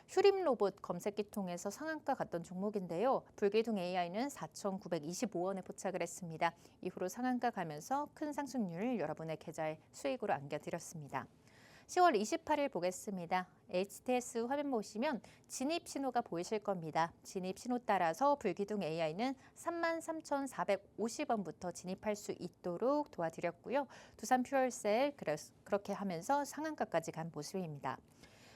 휴림 로봇 검색기 통해서 상한가 갔던 종목인데요. 불기둥 AI는 4,925원에 포착을 했습니다. 이후로 상한가 가면서 큰 상승률 여러분의 계좌에 수익으로 안겨드렸습니다. 10월 28일 보겠습니다. HTS 화면 보시면 진입 신호가 보이실 겁니다. 진입 신호 따라서 불기둥 AI는 33,450원부터 진입할 수 있도록 도와드렸고요. 두산 퓨얼셀 그렇게 하면서 상한가까지 간 모습입니다.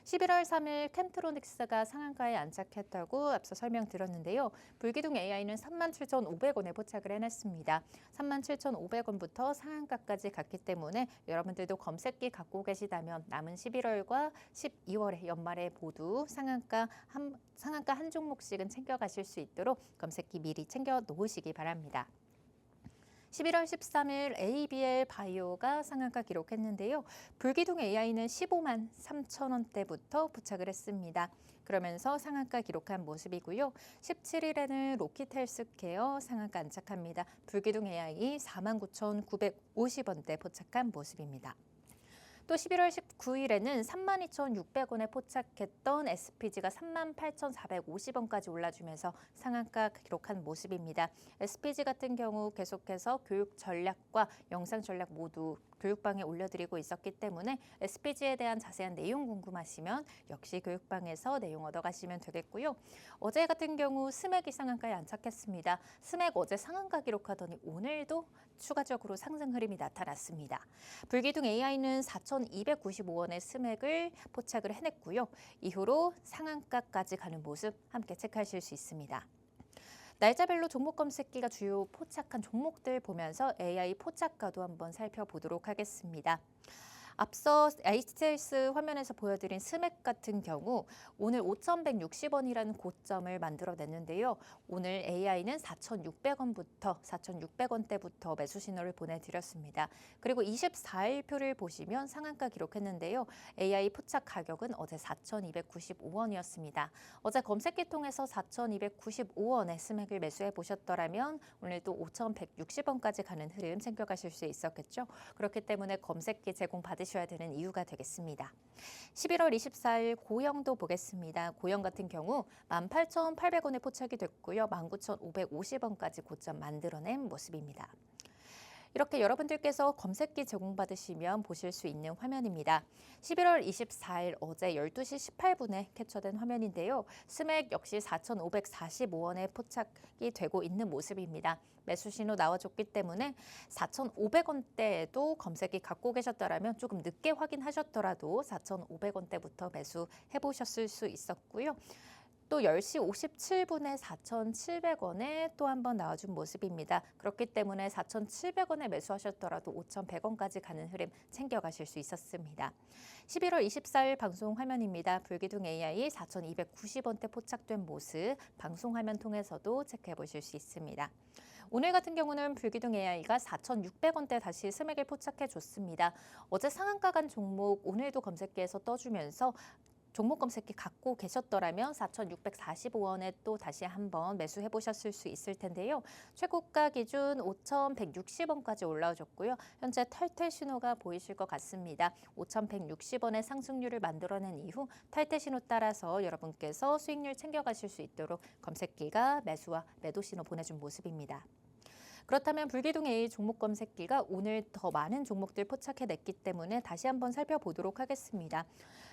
11월 3일 캠트로닉스가 상한가에 안착했다고 앞서 설명드렸는데요. 불기둥 AI는 37,500원에 포착을 해냈습니다. 37,500원부터 상한가까지 갔기 때문에 여러분들도 검색기 갖고 계시다면 남은 11월과 12월에 연말에 모두 상한가 한 종목씩은 챙겨가실 수 있도록 검색기 미리 챙겨 놓으시기 바랍니다. 11월 13일 ABL 바이오가 상한가 기록했는데요. 불기둥 AI는 15만 3천 원대부터 포착을 했습니다. 그러면서 상한가 기록한 모습이고요. 17일에는 로키텔스케어 상한가 안착합니다. 불기둥 AI 49,950원대 포착한 모습입니다. 또 11월 19일에는 32,600원에 포착했던 SPG가 38,450원까지 올라주면서 상한가 기록한 모습입니다. SPG 같은 경우 계속해서 교육 전략과 영상 전략 모두 교육방에 올려드리고 있었기 때문에 SPG에 대한 자세한 내용 궁금하시면 역시 교육방에서 내용 얻어가시면 되겠고요. 어제 같은 경우 스맥이 상한가에 안착했습니다. 스맥 어제 상한가 기록하더니 오늘도 추가적으로 상승 흐름이 나타났습니다. 불기둥 AI는 4,295원의 스맥을 포착을 해냈고요. 이후로 상한가까지 가는 모습 함께 체크하실 수 있습니다. 날짜별로 종목 검색기가 주요 포착한 종목들 보면서 AI 포착가도 한번 살펴보도록 하겠습니다. 앞서 HTS 화면에서 보여드린 스맥 같은 경우 오늘 5,160원이라는 고점을 만들어냈는데요. 오늘 AI는 4,600원대부터 매수 신호를 보내드렸습니다. 그리고 24일표를 보시면 상한가 기록했는데요. AI 포착 가격은 어제 4,295원이었습니다. 어제 검색기 통해서 4,295원에 스맥을 매수해 보셨더라면 오늘 또 5,160원까지 가는 흐름 챙겨가실 수 있었겠죠. 그렇기 때문에 검색기 제공 받으셔야 되는 이유가 되겠습니다. 11월 24일 고영도 보겠습니다. 고영 같은 경우 18,800원에 포착이 됐고요. 19,550원까지 고점 만들어낸 모습입니다. 이렇게 여러분들께서 검색기 제공받으시면 보실 수 있는 화면입니다. 11월 24일 어제 12시 18분에 캡처된 화면인데요. 스맥 역시 4,545원에 포착이 되고 있는 모습입니다. 매수 신호 나와줬기 때문에 4,500원대에도 검색기 갖고 계셨더라면 조금 늦게 확인하셨더라도 4,500원대부터 매수해 보셨을 수 있었고요. 또 10시 57분에 4,700원에 또 한 번 나와준 모습입니다. 그렇기 때문에 4,700원에 매수하셨더라도 5,100원까지 가는 흐름 챙겨가실 수 있었습니다. 11월 24일 방송 화면입니다. 불기둥 AI 4,290원대 포착된 모습 방송 화면 통해서도 체크해 보실 수 있습니다. 오늘 같은 경우는 불기둥 AI가 4,600원대 다시 스맥을 포착해 줬습니다. 어제 상한가 간 종목 오늘도 검색기에서 떠주면서 종목 검색기 갖고 계셨더라면 4,645원에 또 다시 한번 매수해 보셨을 수 있을 텐데요. 최고가 기준 5,160원까지 올라오셨고요. 현재 탈퇴 신호가 보이실 것 같습니다. 5,160원의 상승률을 만들어낸 이후 탈퇴 신호 따라서 여러분께서 수익률 챙겨가실 수 있도록 검색기가 매수와 매도 신호 보내준 모습입니다. 그렇다면 불기둥 AI 종목 검색기가 오늘 더 많은 종목들 포착해냈기 때문에 다시 한번 살펴보도록 하겠습니다.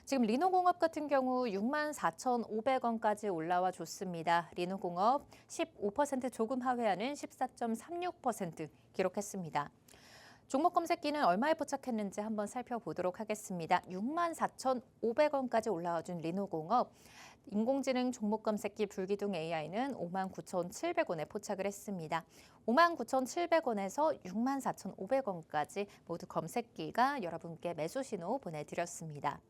지금 리노공업 같은 경우 64,500원까지 올라와 줬습니다. 리노공업 15% 조금 하회하는 14.36% 기록했습니다. 종목 검색기는 얼마에 포착했는지 한번 살펴보도록 하겠습니다. 64,500원까지 올라와준 리노공업, 인공지능 종목 검색기 불기둥 AI는 59,700원에 포착을 했습니다. 59,700원에서 64,500원까지 모두 검색기가 여러분께 매수 신호 보내드렸습니다.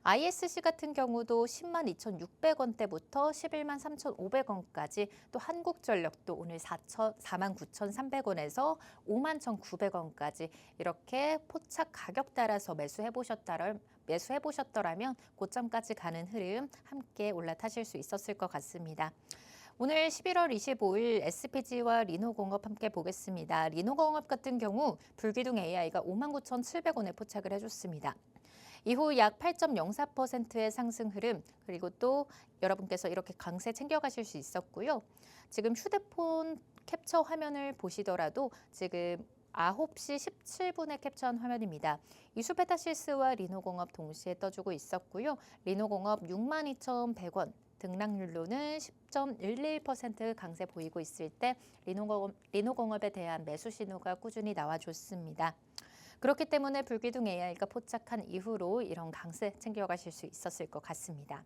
ISC 같은 경우도 102,600원대부터 113,500원까지 또 한국전력도 오늘 49,300원에서 51,900원까지 이렇게 포착 가격 따라서 매수해 보셨더라면 고점까지 가는 흐름 함께 올라타실 수 있었을 것 같습니다. 오늘 11월 25일 SPG와 리노공업 함께 보겠습니다. 리노공업 같은 경우 불기둥 AI가 59,700원에 포착을 해줬습니다. 이후 약 8.04%의 상승 흐름, 그리고 또 여러분께서 이렇게 강세 챙겨가실 수 있었고요. 지금 휴대폰 캡처 화면을 보시더라도 지금 9시 17분에 캡처한 화면입니다. 이슈페타실스와 리노공업 동시에 떠주고 있었고요. 리노공업 62,100원, 등락률로는 10.11% 강세 보이고 있을 때 리노공업에 대한 매수 신호가 꾸준히 나와줬습니다. 그렇기 때문에 불기둥 AI가 포착한 이후로 이런 강세 챙겨가실 수 있었을 것 같습니다.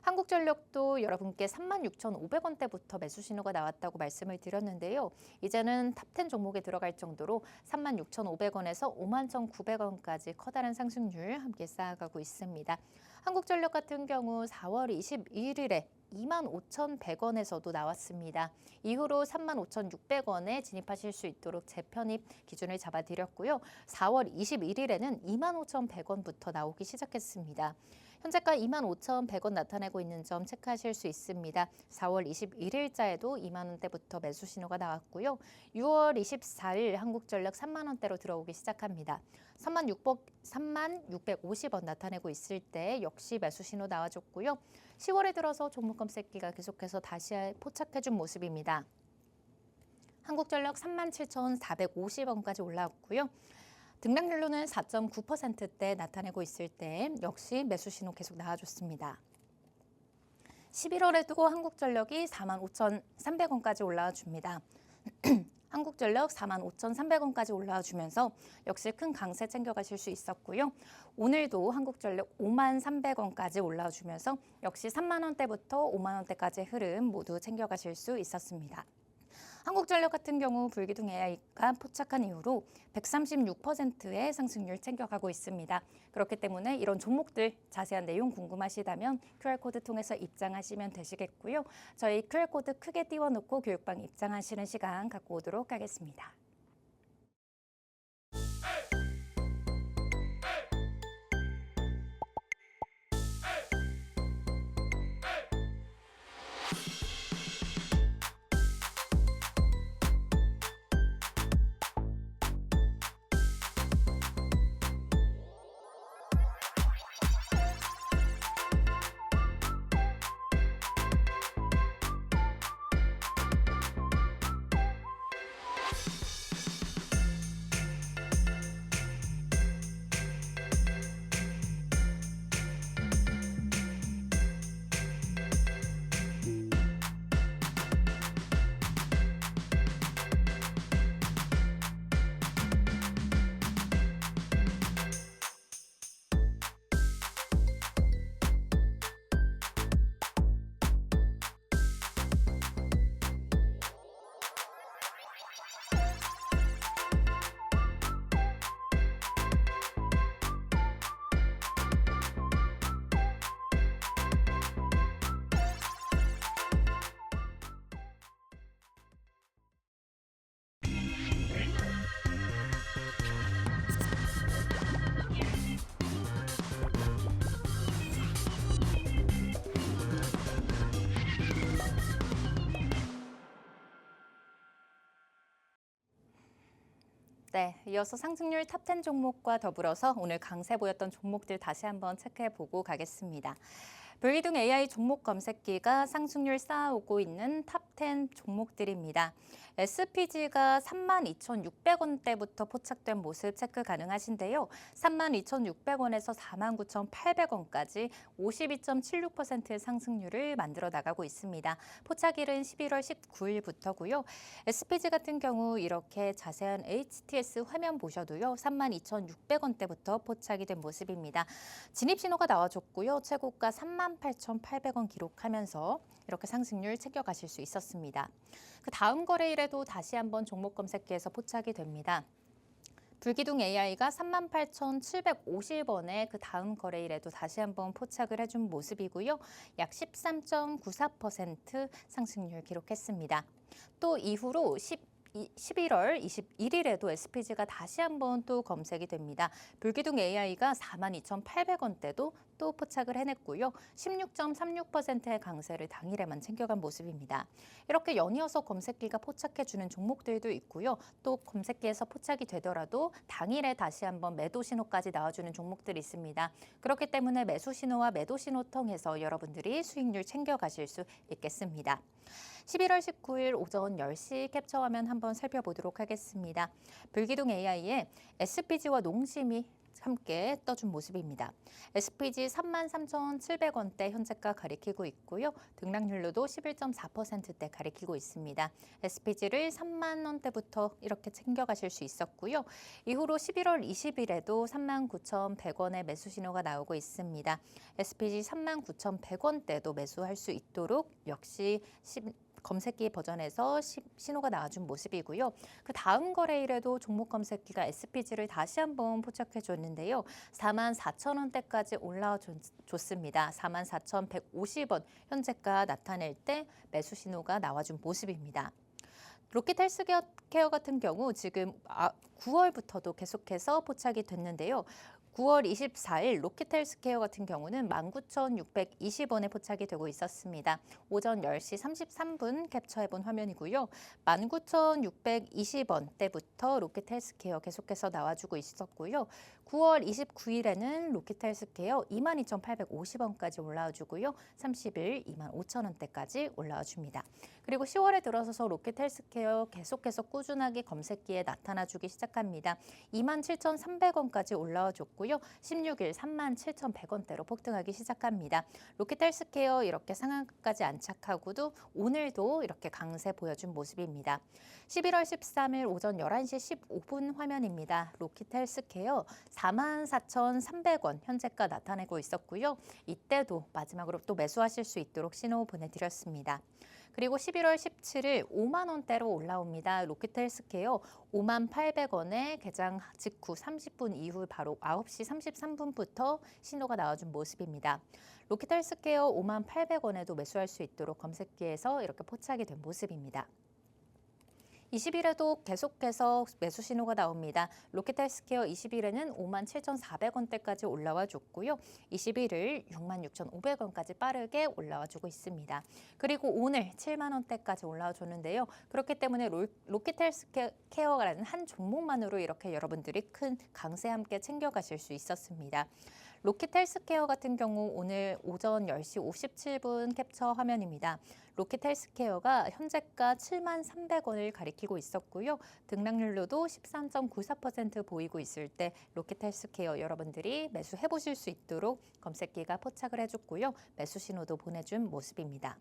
한국전력도 여러분께 36,500원대부터 매수 신호가 나왔다고 말씀을 드렸는데요. 이제는 탑10 종목에 들어갈 정도로 36,500원에서 51,900원까지 커다란 상승률 함께 쌓아가고 있습니다. 한국전력 같은 경우 4월 21일에 25,100원에서도 나왔습니다. 이후로 35,600원에 진입하실 수 있도록 재편입 기준을 잡아드렸고요. 4월 21일에는 25,100원부터 나오기 시작했습니다. 현재가 25,100원 나타내고 있는 점 체크하실 수 있습니다. 4월 21일자에도 2만 원대부터 매수 신호가 나왔고요. 6월 24일 한국전력 3만 원대로 들어오기 시작합니다. 3650원 나타내고 있을 때 역시 매수 신호 나와줬고요. 10월에 들어서 종목 검색기가 계속해서 다시 포착해준 모습입니다. 한국전력 37,450원까지 올라왔고요. 등락률로는 4.9%대 나타내고 있을 때 역시 매수 신호 계속 나와줬습니다. 11월에도 한국전력이 45,300원까지 올라와 줍니다. 한국전력 45,300원까지 올라와 주면서 역시 큰 강세 챙겨가실 수 있었고요. 오늘도 한국전력 53,300원까지 올라와 주면서 역시 3만 원대부터 5만 원대까지의 흐름 모두 챙겨가실 수 있었습니다. 한국전력 같은 경우 불기둥 AI가 포착한 이후로 136%의 상승률 챙겨가고 있습니다. 그렇기 때문에 이런 종목들 자세한 내용 궁금하시다면 QR코드 통해서 입장하시면 되시겠고요. 저희 QR코드 크게 띄워놓고 교육방 입장하시는 시간 갖고 오도록 하겠습니다. 네, 이어서 상승률 탑10 종목과 더불어서 오늘 강세 보였던 종목들 다시 한번 체크해보고 가겠습니다. 불기둥 AI 종목 검색기가 상승률 쌓아오고 있는 탑10 종목들입니다. SPG가 32,600원대부터 포착된 모습 체크 가능하신데요. 32,600원에서 49,800원까지 52.76%의 상승률을 만들어 나가고 있습니다. 포착일은 11월 19일부터고요. SPG 같은 경우 이렇게 자세한 HTS 화면 보셔도요. 32,600원대부터 포착이 된 모습입니다. 진입 신호가 나와줬고요. 최고가 38,800원 기록하면서 이렇게 상승률 챙겨가실 수 있었습니다. 그 다음 거래일에도 다시 한번 종목 검색기에서 포착이 됩니다. 불기둥 AI가 38,750원에 그 다음 거래일에도 다시 한번 포착을 해준 모습이고요. 약 13.94% 상승률 기록했습니다. 또 이후로 11월 21일에도 SPG가 다시 한번 또 검색이 됩니다. 불기둥 AI가 42,800원대도 또 포착을 해냈고요. 16.36%의 강세를 당일에만 챙겨간 모습입니다. 이렇게 연이어서 검색기가 포착해주는 종목들도 있고요. 또 검색기에서 포착이 되더라도 당일에 다시 한번 매도 신호까지 나와주는 종목들이 있습니다. 그렇기 때문에 매수 신호와 매도 신호 통해서 여러분들이 수익률 챙겨가실 수 있겠습니다. 11월 19일 오전 10시 캡처 화면 한번 살펴보도록 하겠습니다. 불기둥 AI에 SPG와 농심이 함께 떠준 모습입니다. SPG 33,700원대 현재가 가리키고 있고요. 등락률로도 11.4%대 가리키고 있습니다. SPG를 3만 원대부터 이렇게 챙겨가실 수 있었고요. 이후로 11월 20일에도 39,100원의 매수 신호가 나오고 있습니다. SPG 39,100원대도 매수할 수 있도록 역시 검색기 버전에서 신호가 나와준 모습이고요. 그 다음 거래일에도 종목 검색기가 SPG를 다시 한번 포착해 줬는데요. 44,000원대까지 올라와 줬습니다. 44,150원 현재가 나타낼 때 매수 신호가 나와준 모습입니다. 로켓헬스케어 같은 경우 지금 9월부터도 계속해서 포착이 됐는데요. 9월 24일 로켓헬스케어 같은 경우는 19,620원에 포착이 되고 있었습니다. 오전 10시 33분 캡처해본 화면이고요. 19,620원대부터 로켓헬스케어 계속해서 나와주고 있었고요. 9월 29일에는 로켓헬스케어 22,850원까지 올라와주고요. 30일 25,000원대까지 올라와줍니다. 그리고 10월에 들어서서 로켓헬스케어 계속해서 꾸준하게 검색기에 나타나주기 시작합니다. 27,300원까지 올라와줬고요. 16일 37,100원대로 폭등하기 시작합니다. 로켓헬스케어 이렇게 상한가까지 안착하고도 오늘도 이렇게 강세 보여준 모습입니다. 11월 13일 오전 11시 15분 화면입니다. 로켓헬스케어 44,300원 현재가 나타내고 있었고요. 이때도 마지막으로 또 매수하실 수 있도록 신호 보내드렸습니다. 그리고 11월 17일 5만 원대로 올라옵니다. 로켓헬스케어 58,800원에 개장 직후 30분 이후 바로 9시 33분부터 신호가 나와준 모습입니다. 로켓헬스케어 58,800원에도 매수할 수 있도록 검색기에서 이렇게 포착이 된 모습입니다. 20일에도 계속해서 매수 신호가 나옵니다. 로켓헬스케어 20일에는 57,400원대까지 올라와 줬고요. 21일 66,500원까지 빠르게 올라와 주고 있습니다. 그리고 오늘 7만 원대까지 올라와 줬는데요. 그렇기 때문에 로켓헬스케어라는 한 종목만으로 이렇게 여러분들이 큰 강세 함께 챙겨가실 수 있었습니다. 로켓헬스케어 같은 경우 오늘 오전 10시 57분 캡처 화면입니다. 로켓헬스케어가 현재가 73,300원을 가리키고 있었고요. 등락률로도 13.94% 보이고 있을 때 로켓헬스케어 여러분들이 매수해 보실 수 있도록 검색기가 포착을 해줬고요. 매수 신호도 보내준 모습입니다.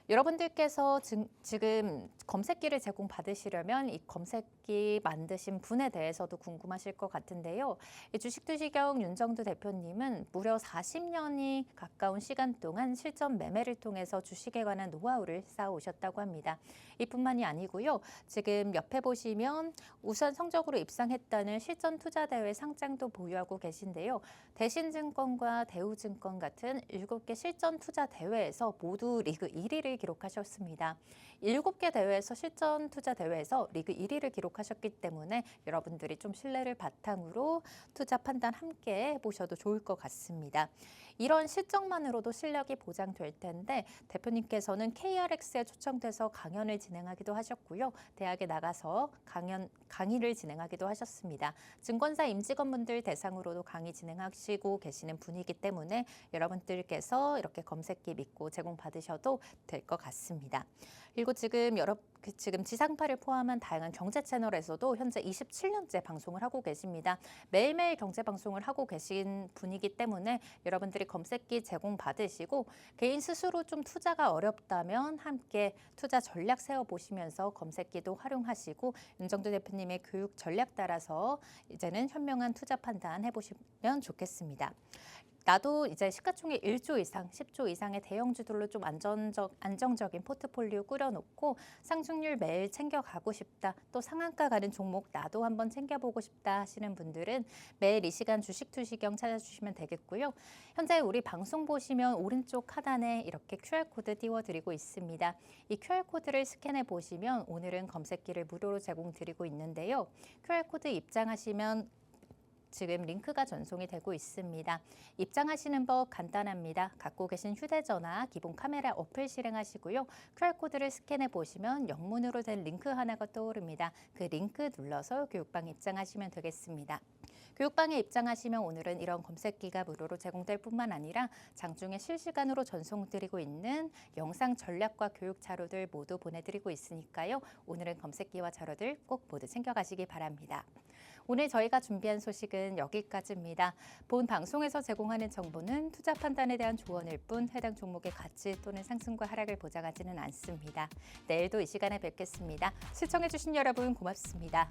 여러분들께서 지금 검색기를 제공받으시려면 이 검색기 만드신 분에 대해서도 궁금하실 것 같은데요. 주식투시경 윤정두 대표님은 무려 40년이 가까운 시간 동안 실전 매매를 통해서 주식에 관한 노하우를 쌓아오셨다고 합니다. 이뿐만이 아니고요. 지금 옆에 보시면 우선 성적으로 입상했다는 실전 투자대회 상장도 보유하고 계신데요. 대신증권과 대우증권 같은 7개 실전 투자 대회에서 모두 리그 1위를 기록하셨습니다. 7개 대회에서 실전 투자 대회에서 리그 1위를 기록하셨기 때문에 여러분들이 좀 신뢰를 바탕으로 투자 판단 함께 해보셔도 좋을 것 같습니다. 이런 실적만으로도 실력이 보장될 텐데 대표님께서는 KRX에 초청돼서 강연을 진행하기도 하셨고요. 대학에 나가서 강의를 진행하기도 하셨습니다. 증권사 임직원분들 대상으로도 강의 진행하시고 계시는 분이기 때문에 여러분들께서 이렇게 검색기 믿고 제공받으셔도 될 것 같습니다. 그리고 지금 지상파를 포함한 다양한 경제 채널에서도 현재 27년째 방송을 하고 계십니다. 매일매일 경제 방송을 하고 계신 분이기 때문에 여러분들이 검색기 제공받으시고 개인 스스로 좀 투자가 어렵다면 함께 투자 전략 세워보시면서 검색기도 활용하시고 윤정두 대표님의 교육 전략 따라서 이제는 현명한 투자 판단 해보시면 좋겠습니다. 나도 이제 시가총액 1조 이상, 10조 이상의 대형주들로 좀 안정적인 포트폴리오 꾸려놓고 상승률 매일 챙겨가고 싶다. 또 상한가 가는 종목 나도 한번 챙겨보고 싶다 하시는 분들은 매일 이 시간 주식투시경 찾아주시면 되겠고요. 현재 우리 방송 보시면 오른쪽 하단에 이렇게 QR코드 띄워드리고 있습니다. 이 QR코드를 스캔해 보시면 오늘은 검색기를 무료로 제공드리고 있는데요. QR코드 입장하시면 지금 링크가 전송이 되고 있습니다. 입장하시는 법 간단합니다. 갖고 계신 휴대전화 기본 카메라 어플 실행하시고요. QR코드를 스캔해 보시면 영문으로 된 링크 하나가 떠오릅니다. 그 링크 눌러서 교육방 입장하시면 되겠습니다. 교육방에 입장하시면 오늘은 이런 검색기가 무료로 제공될 뿐만 아니라 장중에 실시간으로 전송드리고 있는 영상 전략과 교육 자료들 모두 보내드리고 있으니까요. 오늘은 검색기와 자료들 꼭 모두 챙겨가시기 바랍니다. 오늘 저희가 준비한 소식은 여기까지입니다. 본 방송에서 제공하는 정보는 투자 판단에 대한 조언일 뿐 해당 종목의 가치 또는 상승과 하락을 보장하지는 않습니다. 내일도 이 시간에 뵙겠습니다. 시청해주신 여러분 고맙습니다.